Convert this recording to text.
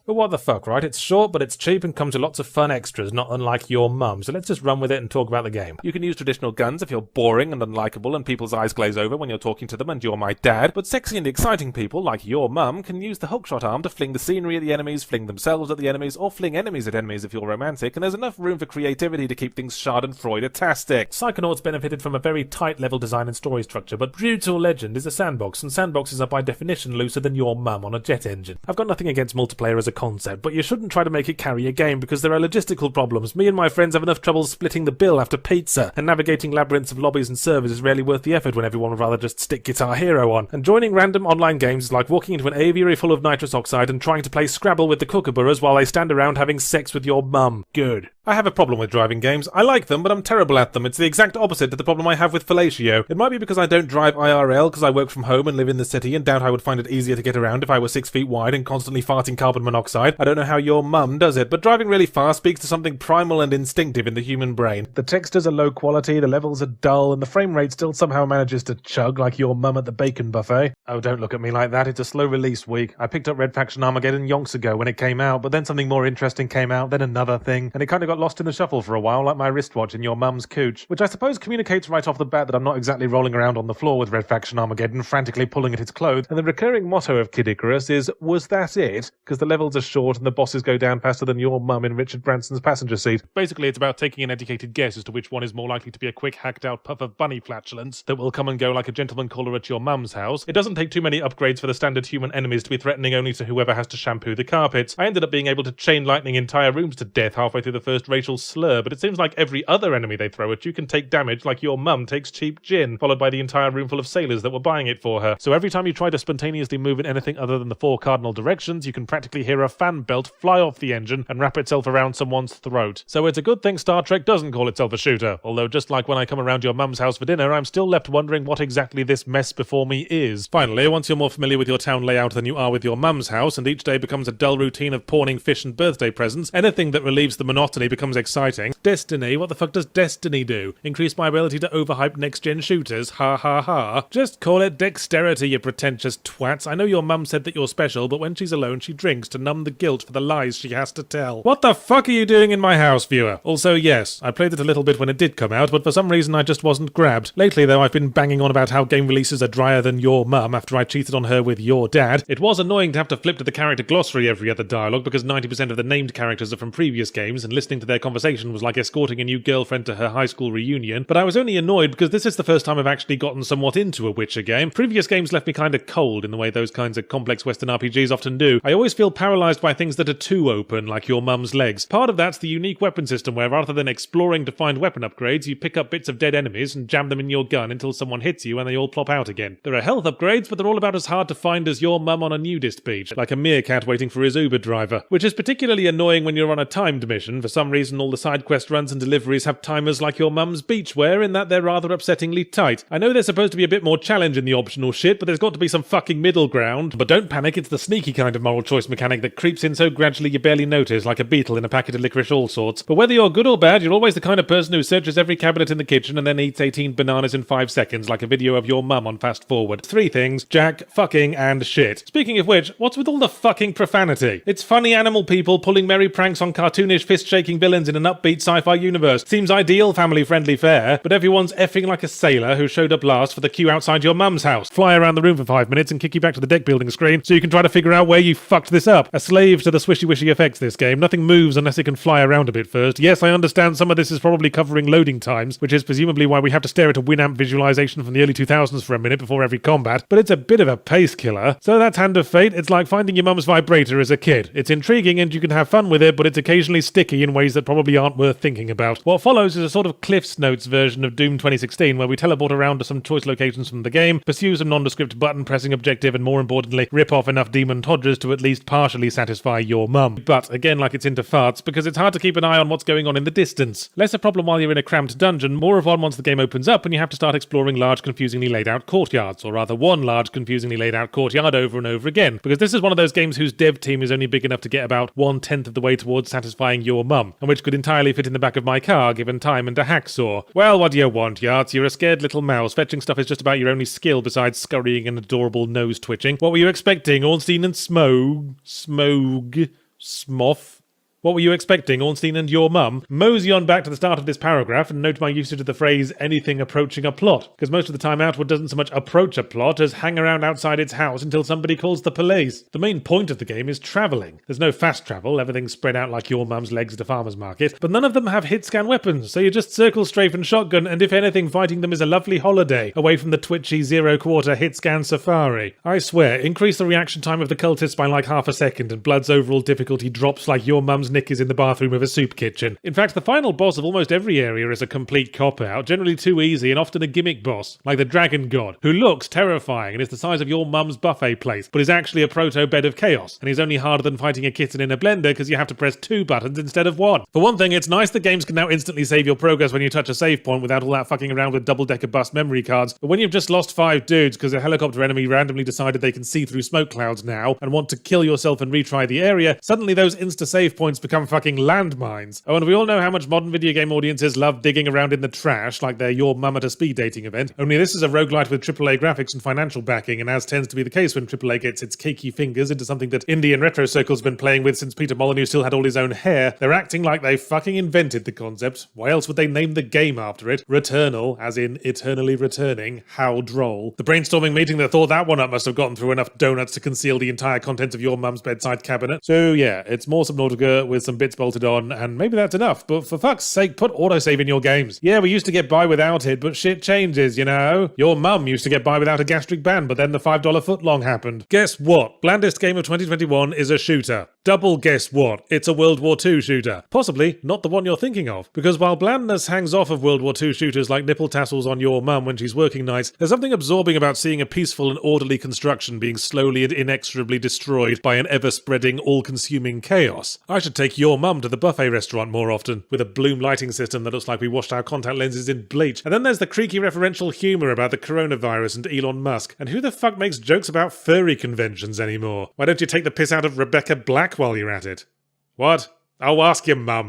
But what the fuck, right? It's short, but it's cheap and comes with lots of fun extras, not unlike your mum. So let's just run with it and talk about the game. You can use traditional guns if you're boring and unlikable and people's eyes glaze over when you're talking to them and you're my dad, but sexy and exciting people, like your mum, can use the hookshot arm to fling the scenery at the enemies, fling themselves at the enemies, or fling enemies at enemies if you're romantic, and there's enough room for creativity to keep things schadenfreude-tastic. Psychonauts benefited from a very tight level design and story structure, but Brutal Legend is a sandbox, and sandboxes are by definition looser than your mum on a jet engine. I've got nothing against multiplayer as a concept, but you shouldn't try to make it carry a game because there are logistical problems. Me and my friends have enough trouble splitting the bill after pizza, and navigating labyrinths of lobbies and servers is rarely worth the effort when everyone would rather just stick Guitar Hero on. And joining random online games is like walking into an aviary full of nitrous oxide and trying to play Scrabble with the kookaburras while they stand around having sex with your mum. Good. I have a problem with driving games. I like them, but I'm terrible at them. It's the exact opposite to the problem I have with fellatio. It might be because I don't drive IRL because I work from home and live in the city and doubt I would find it easier to get around if I were 6 feet wide and constantly farting carbon monoxide. I don't know how your mum does it, but driving really fast speaks to something primal and instinctive in the human brain. The textures are low quality, the levels are dull, and the frame rate still somehow manages to chug like your mum at the bacon buffet. Oh, don't look at me like that. It's a slow release week. I picked up Red Faction Armageddon yonks ago when it came out, but then something more interesting came out, then another thing, and it kind of got lost in the shuffle for a while, like my wristwatch in your mum's cooch, which I suppose communicates right off the bat that I'm not exactly rolling around on the floor with Red Faction Armageddon, frantically pulling at its clothes, and the recurring motto of Kid Icarus is, was that it? Because the levels are short and the bosses go down faster than your mum in Richard Branson's passenger seat. Basically, it's about taking an educated guess as to which one is more likely to be a quick hacked-out puff of bunny flatulence that will come and go like a gentleman caller at your mum's house. It doesn't take too many upgrades for the standard human enemies to be threatening only to whoever has to shampoo the carpets. I ended up being able to chain lightning entire rooms to death halfway through the first racial slur, but it seems like every other enemy they throw at you can take damage like your mum takes cheap gin, followed by the entire room full of sailors that were buying it for her. So every time you try to spontaneously move in anything other than the 4 cardinal directions, you can practically hear a fan belt fly off the engine and wrap itself around someone's throat. So it's a good thing Star Trek doesn't call itself a shooter, although just like when I come around your mum's house for dinner, I'm still left wondering what exactly this mess before me is. Finally, once you're more familiar with your town layout than you are with your mum's house, and each day becomes a dull routine of pawning fish and birthday presents, anything that relieves the monotony becomes exciting. Destiny, what the fuck does Destiny do? Increase my ability to overhype next-gen shooters? Ha ha ha. Just call it dexterity, you pretentious twats. I know your mum said that you're special, but when she's alone she drinks to numb the guilt for the lies she has to tell. What the fuck are you doing in my house, viewer? Also, yes, I played it a little bit when it did come out, but for some reason I just wasn't grabbed. Lately though, I've been banging on about how game releases are drier than your mum after I cheated on her with your dad. It was annoying to have to flip to the character glossary every other dialogue because 90% of the named characters are from previous games, and listening to their conversation was like escorting a new girlfriend to her high school reunion, but I was only annoyed because this is the first time I've actually gotten somewhat into a Witcher game. Previous games left me kinda cold in the way those kinds of complex Western RPGs often do. I always feel paralysed by things that are too open, like your mum's legs. Part of that's the unique weapon system where rather than exploring to find weapon upgrades, you pick up bits of dead enemies and jam them in your gun until someone hits you and they all plop out again. There are health upgrades, but they're all about as hard to find as your mum on a nudist beach, like a meerkat waiting for his Uber driver, which is particularly annoying when you're on a timed mission. For some reason all the side quest runs and deliveries have timers like your mum's beachwear in that they're rather upsettingly tight. I know there's supposed to be a bit more challenge in the optional shit, but there's got to be some fucking middle ground. But don't panic, it's the sneaky kind of moral choice mechanic that creeps in so gradually you barely notice, like a beetle in a packet of licorice all sorts. But whether you're good or bad, you're always the kind of person who searches every cabinet in the kitchen and then eats 18 bananas in 5 seconds, like a video of your mum on fast forward. 3 things: Jack, fucking, and shit. Speaking of which, what's with all the fucking profanity? It's funny animal people pulling merry pranks on cartoonish fist-shaking villains in an upbeat sci-fi universe. Seems ideal, family-friendly fare, but everyone's effing like a sailor who showed up last for the queue outside your mum's house. Fly around the room for 5 minutes and kick you back to the deck building screen so you can try to figure out where you fucked this up. A slave to the swishy-wishy effects this game. Nothing moves unless it can fly around a bit first. Yes, I understand some of this is probably covering loading times, which is presumably why we have to stare at a Winamp visualization from the early 2000s for a minute before every combat, but it's a bit of a pace killer. So that's Hand of Fate. It's like finding your mum's vibrator as a kid. It's intriguing and you can have fun with it, but it's occasionally sticky in ways that probably aren't worth thinking about. What follows is a sort of Cliff's Notes version of Doom 2016, where we teleport around to some choice locations from the game, pursue some nondescript button-pressing objective, and more importantly, rip off enough demon todgers to at least partially satisfy your mum. But again, like it's into farts, because it's hard to keep an eye on what's going on in the distance. Less a problem while you're in a cramped dungeon, more of one once the game opens up and you have to start exploring large, confusingly laid out courtyards, or rather one large, confusingly laid out courtyard over and over again, because this is one of those games whose dev team is only big enough to get about 1/10 of the way towards satisfying your mum, and which could entirely fit in the back of my car given time and a hacksaw. Well, what do you want, Yarts? You're a scared little mouse. Fetching stuff is just about your only skill besides scurrying and adorable nose twitching. What were you expecting? Ornstein and Smog? Smoff. What were you expecting, Ornstein and your mum? Mosey on back to the start of this paragraph and note my usage of the phrase anything approaching a plot, because most of the time Outward doesn't so much approach a plot as hang around outside its house until somebody calls the police. The main point of the game is travelling. There's no fast travel, everything's spread out like your mum's legs at a farmer's market, but none of them have hit-scan weapons, so you just circle, strafe and shotgun, and if anything, fighting them is a lovely holiday, away from the twitchy zero-quarter hit-scan safari. I swear, increase the reaction time of the cultists by like half a second, and Blood's overall difficulty drops like your mum's nick is in the bathroom of a soup kitchen. In fact, the final boss of almost every area is a complete cop-out, generally too easy and often a gimmick boss, like the Dragon God, who looks terrifying and is the size of your mum's buffet plate, but is actually a proto-bed of chaos, and he's only harder than fighting a kitten in a blender because you have to press 2 buttons instead of 1. For one thing, it's nice that games can now instantly save your progress when you touch a save point without all that fucking around with double-decker bus memory cards, but when you've just lost 5 dudes because a helicopter enemy randomly decided they can see through smoke clouds now and want to kill yourself and retry the area, suddenly those insta-save points become fucking landmines. Oh, and we all know how much modern video game audiences love digging around in the trash like they're your mum at a speed dating event, only this is a roguelite with AAA graphics and financial backing, and as tends to be the case when AAA gets its cakey fingers into something that indie and retro circles have been playing with since Peter Molyneux still had all his own hair, they're acting like they fucking invented the concept. Why else would they name the game after it? Returnal, as in eternally returning. How droll. The brainstorming meeting that thought that one up must have gotten through enough donuts to conceal the entire contents of your mum's bedside cabinet. So yeah, it's more Subnautica with some bits bolted on, and maybe that's enough, but for fuck's sake, put autosave in your games. Yeah, we used to get by without it, but shit changes, you know? Your mum used to get by without a gastric band, but then the $5 footlong happened. Guess what? Blandest game of 2021 is a shooter. Double guess what? It's a World War II shooter. Possibly not the one you're thinking of, because while blandness hangs off of World War II shooters like nipple tassels on your mum when she's working nights, there's something absorbing about seeing a peaceful and orderly construction being slowly and inexorably destroyed by an ever-spreading, all-consuming chaos. I should take your mum to the buffet restaurant more often, with a bloom lighting system that looks like we washed our contact lenses in bleach. And then there's the creaky referential humour about the coronavirus and Elon Musk. And who the fuck makes jokes about furry conventions anymore? Why don't you take the piss out of Rebecca Black while you're at it? What? I'll ask your mum.